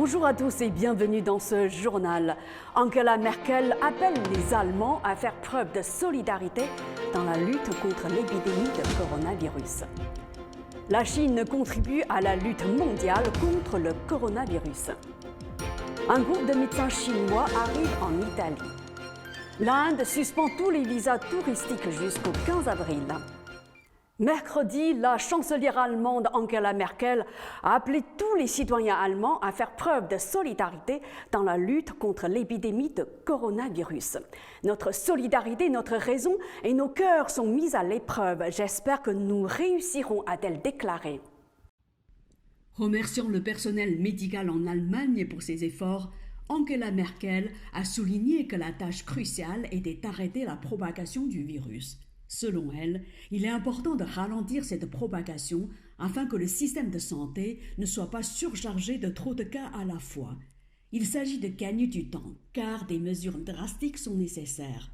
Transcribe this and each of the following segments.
Bonjour à tous et bienvenue dans ce journal. Angela Merkel appelle les Allemands à faire preuve de solidarité dans la lutte contre l'épidémie de coronavirus. La Chine contribue à la lutte mondiale contre le coronavirus. Un groupe de médecins chinois arrive en Italie. L'Inde suspend tous les visas touristiques jusqu'au 15 avril. Mercredi, la chancelière allemande Angela Merkel a appelé tous les citoyens allemands à faire preuve de solidarité dans la lutte contre l'épidémie de coronavirus. Notre solidarité, notre raison et nos cœurs sont mis à l'épreuve. J'espère que nous réussirons, a-t-elle déclaré. Remerciant le personnel médical en Allemagne pour ses efforts, Angela Merkel a souligné que la tâche cruciale était d'arrêter la propagation du virus. Selon elle, il est important de ralentir cette propagation afin que le système de santé ne soit pas surchargé de trop de cas à la fois. Il s'agit de gagner du temps, car des mesures drastiques sont nécessaires.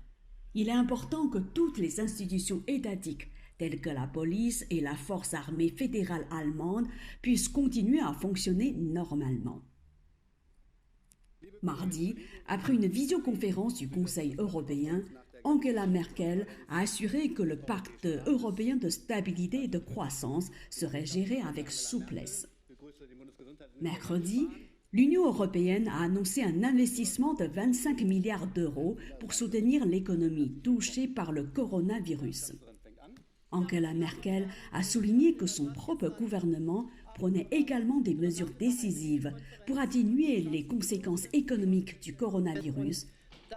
Il est important que toutes les institutions étatiques, telles que la police et la force armée fédérale allemande, puissent continuer à fonctionner normalement. Mardi, après une visioconférence du Conseil européen, Angela Merkel a assuré que le pacte européen de stabilité et de croissance serait géré avec souplesse. Mercredi, l'Union européenne a annoncé un investissement de 25 milliards d'euros pour soutenir l'économie touchée par le coronavirus. Angela Merkel a souligné que son propre gouvernement prenait également des mesures décisives pour atténuer les conséquences économiques du coronavirus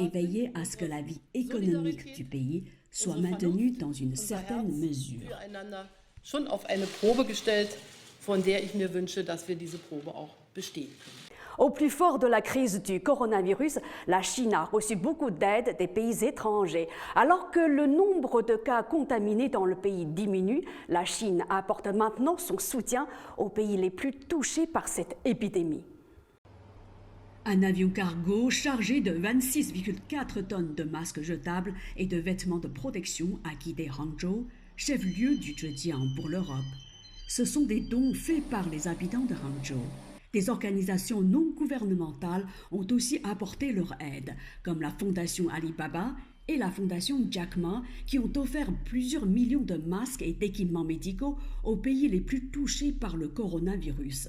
et veiller à ce que la vie économique du pays soit maintenue dans une certaine mesure. Schon auf eine Probe gestellt, von der ich mir wünsche, dass wir diese Probe auch bestehen können. Au plus fort de la crise du coronavirus, la Chine a reçu beaucoup d'aide des pays étrangers. Alors que le nombre de cas contaminés dans le pays diminue, la Chine apporte maintenant son soutien aux pays les plus touchés par cette épidémie. Un avion cargo chargé de 26,4 tonnes de masques jetables et de vêtements de protection a quitté Hangzhou, chef-lieu du Zhejiang pour l'Europe. Ce sont des dons faits par les habitants de Hangzhou. Des organisations non gouvernementales ont aussi apporté leur aide, comme la Fondation Alibaba et la Fondation Jack Ma, qui ont offert plusieurs millions de masques et d'équipements médicaux aux pays les plus touchés par le coronavirus.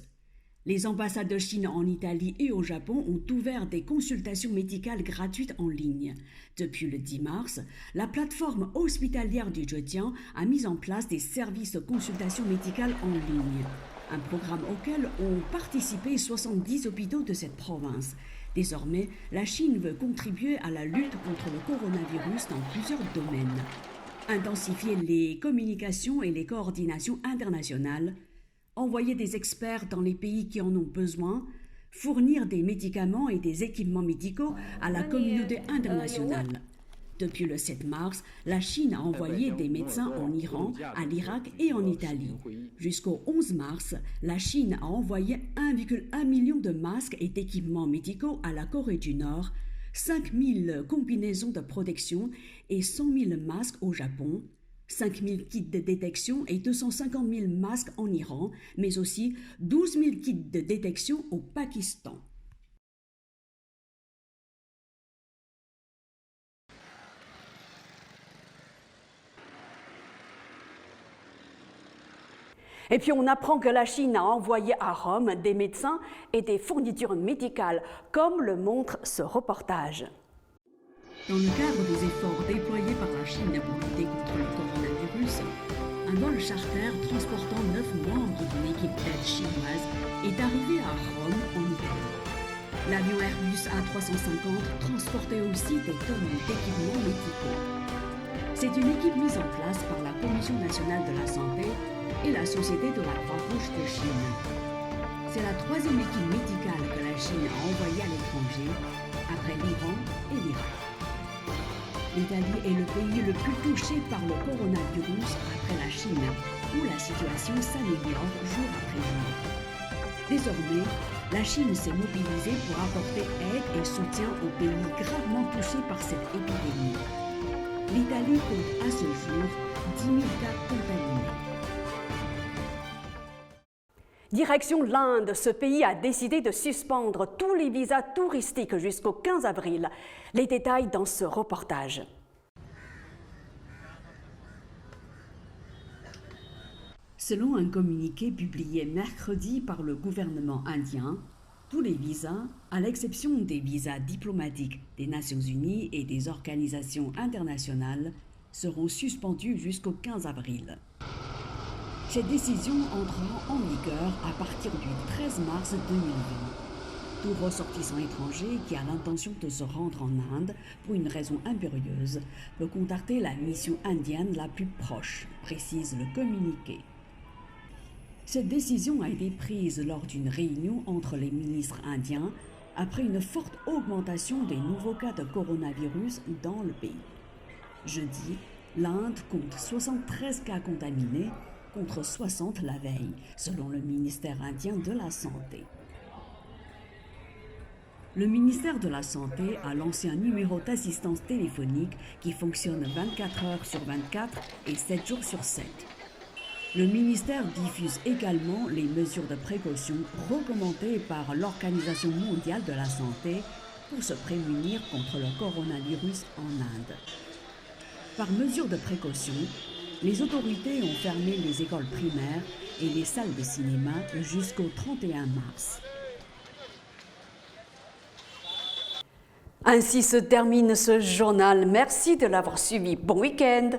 Les ambassades de Chine en Italie et au Japon ont ouvert des consultations médicales gratuites en ligne. Depuis le 10 mars, la plateforme hospitalière du Zhejiang a mis en place des services de consultation médicale en ligne. Un programme auquel ont participé 70 hôpitaux de cette province. Désormais, la Chine veut contribuer à la lutte contre le coronavirus dans plusieurs domaines. Intensifier les communications et les coordinations internationales, envoyer des experts dans les pays qui en ont besoin, fournir des médicaments et des équipements médicaux à la communauté internationale. Depuis le 7 mars, la Chine a envoyé des médecins en Iran, à l'Irak et en Italie. Jusqu'au 11 mars, la Chine a envoyé 1,1 million de masques et d'équipements médicaux à la Corée du Nord, 5 000 combinaisons de protection et 100 000 masques au Japon, 5 000 kits de détection et 250 000 masques en Iran, mais aussi 12 000 kits de détection au Pakistan. Et puis on apprend que la Chine a envoyé à Rome des médecins et des fournitures médicales, comme le montre ce reportage. Dans le cadre des efforts déployés par la Chine pour lutter contre le coronavirus, un vol charter transportant 9 membres d'une équipe d'aide chinoise est arrivé à Rome, en Italie. L'avion Airbus A350 transportait aussi des tonnes d'équipements médicaux. C'est une équipe mise en place par la Commission nationale de la santé et la Société de la Croix-Rouge de Chine. C'est la troisième équipe médicale que la Chine a envoyée à l'étranger, après l'Iran et l'Irak. L'Italie est le pays le plus touché par le coronavirus après la Chine, où la situation s'améliore jour après jour. Désormais, la Chine s'est mobilisée pour apporter aide et soutien aux pays gravement touchés par cette épidémie. L'Italie compte à ce jour 10 000 cas contaminés. Direction l'Inde, ce pays a décidé de suspendre tous les visas touristiques jusqu'au 15 avril. Les détails dans ce reportage. Selon un communiqué publié mercredi par le gouvernement indien, tous les visas, à l'exception des visas diplomatiques des Nations Unies et des organisations internationales, seront suspendus jusqu'au 15 avril. Cette décision entrera en vigueur à partir du 13 mars 2020. Tout ressortissant étranger qui a l'intention de se rendre en Inde pour une raison impérieuse peut contacter la mission indienne la plus proche, précise le communiqué. Cette décision a été prise lors d'une réunion entre les ministres indiens après une forte augmentation des nouveaux cas de coronavirus dans le pays. Jeudi, l'Inde compte 73 cas contaminés contre 60 la veille, selon le ministère indien de la Santé. Le ministère de la Santé a lancé un numéro d'assistance téléphonique qui fonctionne 24 heures sur 24 et 7 jours sur 7. Le ministère diffuse également les mesures de précaution recommandées par l'Organisation mondiale de la santé pour se prémunir contre le coronavirus en Inde. Par mesure de précaution, les autorités ont fermé les écoles primaires et les salles de cinéma jusqu'au 31 mars. Ainsi se termine ce journal. Merci de l'avoir suivi. Bon week-end!